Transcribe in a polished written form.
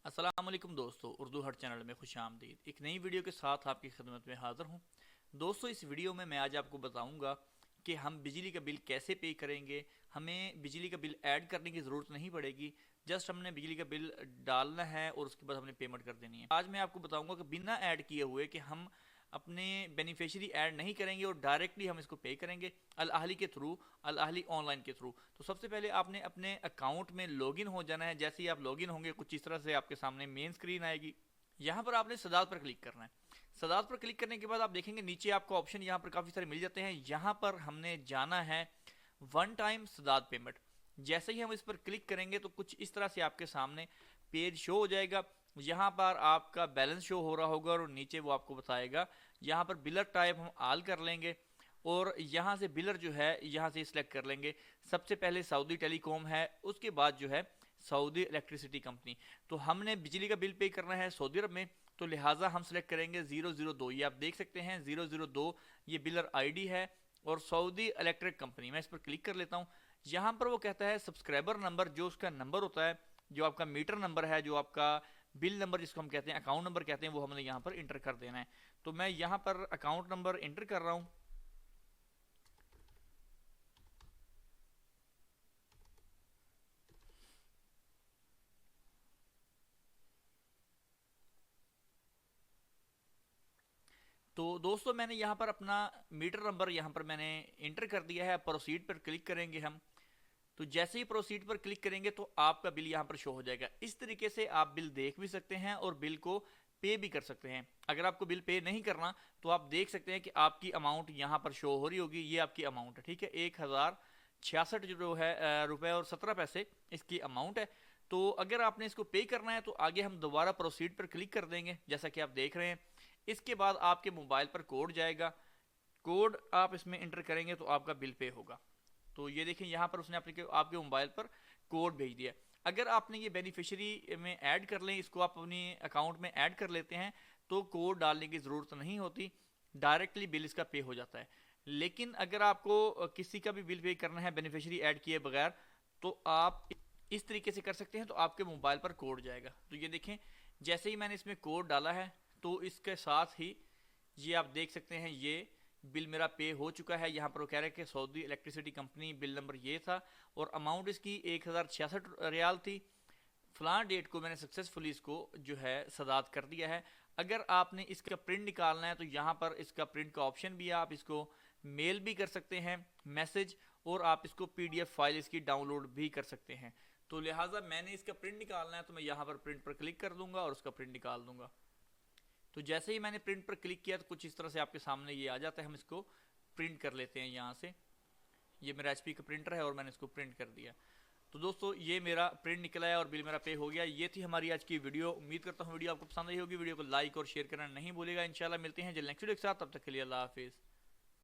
अस्सलाम वालेकुम दोस्तों, उर्दू हट चैनल में खुश आमदीद। एक नई वीडियो के साथ आपकी खिदमत में हाज़िर हूँ। दोस्तों, इस वीडियो में मैं आज आपको बताऊँगा कि हम बिजली का बिल कैसे पे करेंगे। हमें बिजली का बिल ऐड करने की ज़रूरत नहीं पड़ेगी, जस्ट हमने बिजली का बिल डालना है और उसके बाद हमने पेमेंट कर देनी है। आज मैं आपको बताऊँगा कि बिना ऐड किए हुए कि हम अपने बेनिफिशियरी ऐड नहीं करेंगे और डायरेक्टली हम इसको पे करेंगे अल अहली के थ्रू, अल अहली ऑनलाइन के थ्रू। तो सबसे पहले आपने अपने अकाउंट में लॉगिन हो जाना है। जैसे ही आप लॉगिन होंगे कुछ इस तरह से आपके सामने मेन स्क्रीन आएगी। यहाँ पर आपने सदात पर क्लिक करना है। सदात पर क्लिक करने के बाद आप देखेंगे नीचे आपको ऑप्शन यहाँ पर काफ़ी सारे मिल जाते हैं। यहाँ पर हमने जाना है वन टाइम सदात पेमेंट। जैसे ही हम इस पर क्लिक करेंगे तो कुछ इस तरह से आपके सामने पेज शो हो जाएगा। यहाँ पर आपका बैलेंस शो हो रहा होगा और नीचे वो आपको बताएगा। यहाँ पर बिलर टाइप हम आल कर लेंगे और यहाँ से बिलर जो है यहाँ से सिलेक्ट कर लेंगे। सबसे पहले सऊदी टेलीकॉम है, उसके बाद जो है सऊदी इलेक्ट्रिसिटी कंपनी। तो हमने बिजली का बिल पे करना है सऊदी अरब में, तो लिहाजा हम सिलेक्ट करेंगे 002। ये आप देख सकते हैं 002 ये बिलर आईडी है और सऊदी इलेक्ट्रिक कंपनी। मैं इस पर क्लिक कर लेता हूँ। यहाँ पर वो कहता है सब्सक्राइबर नंबर, जो उसका नंबर होता है, जो आपका मीटर नंबर है, जो आपका बिल नंबर जिसको हम कहते हैं, अकाउंट नंबर कहते हैं, वो हमने यहाँ पर इंटर कर देना है। तो मैं यहाँ पर अकाउंट नंबर इंटर कर रहा हूँ। तो दोस्तों, मैंने यहाँ पर अपना मीटर नंबर यहाँ पर मैंने इंटर कर दिया है। प्रोसीड पर क्लिक करेंगे हम। तो जैसे ही प्रोसीड पर क्लिक करेंगे तो आपका बिल यहाँ पर शो हो जाएगा। इस तरीके से आप बिल देख भी सकते हैं और बिल को पे भी कर सकते हैं। अगर आपको बिल पे नहीं करना तो आप देख सकते हैं कि आपकी अमाउंट यहाँ पर शो हो रही होगी। ये आपकी अमाउंट है, ठीक है, 1066 जो है रुपए और 17 पैसे इसकी अमाउंट है। तो अगर आपने इसको पे करना है तो आगे हम दोबारा प्रोसीड पर क्लिक कर देंगे, जैसा कि आप देख रहे हैं। इसके बाद आपके मोबाइल पर कोड जाएगा। कोड आप इसमें इंटर करेंगे तो आपका बिल पे होगा। तो ये देखें यहाँ पर उसने आपके मोबाइल पर कोड भेज दिया। अगर आपने ये बेनिफिशियरी में ऐड कर लें, इसको आप अपनी अकाउंट में ऐड कर लेते हैं तो कोड डालने की ज़रूरत नहीं होती, डायरेक्टली बिल इसका पे हो जाता है। लेकिन अगर आपको किसी का भी बिल पे करना है बेनिफिशियरी ऐड किए बगैर, तो आप इस तरीके से कर सकते हैं। तो आपके मोबाइल पर कोड जाएगा। तो ये देखें, जैसे ही मैंने इसमें कोड डाला है तो इसके साथ ही ये आप देख सकते हैं ये बिल मेरा पे हो चुका है। यहाँ पर वो कह रहे हैं कि Saudi electricity company, bill number ये था और अमाउंट इसकी 1066 रियाल थी। फलां डेट को मैंने सक्सेसफुली इसको जो है सदाद कर दिया है। अगर आपने इसका प्रिंट निकालना है तो यहाँ पर इसका प्रिंट का ऑप्शन भी है। आप इसको मेल भी कर सकते हैं, मैसेज, और आप इसको पीडीएफ फाइल इसकी डाउनलोड भी कर सकते हैं। तो लिहाजा मैंने इसका प्रिंट निकालना है तो मैं यहाँ पर प्रिंट पर क्लिक कर दूंगा और उसका प्रिंट निकाल दूंगा। तो जैसे ही मैंने प्रिंट पर क्लिक किया तो कुछ इस तरह से आपके सामने ये आ जाता है। हम इसको प्रिंट कर लेते हैं यहाँ से। ये मेरा एचपी का प्रिंटर है और मैंने इसको प्रिंट कर दिया। तो दोस्तों, ये मेरा प्रिंट निकला है और बिल मेरा पे हो गया। ये थी हमारी आज की वीडियो। उम्मीद करता हूँ वीडियो आपको पसंद आई होगी। वीडियो को लाइक और शेयर करना नहीं भूलेगा। इंशाल्लाह मिलते हैं जल्द नेक्स्ट वीडियो के साथ। तब तक के लिए अल्लाह हाफिज़।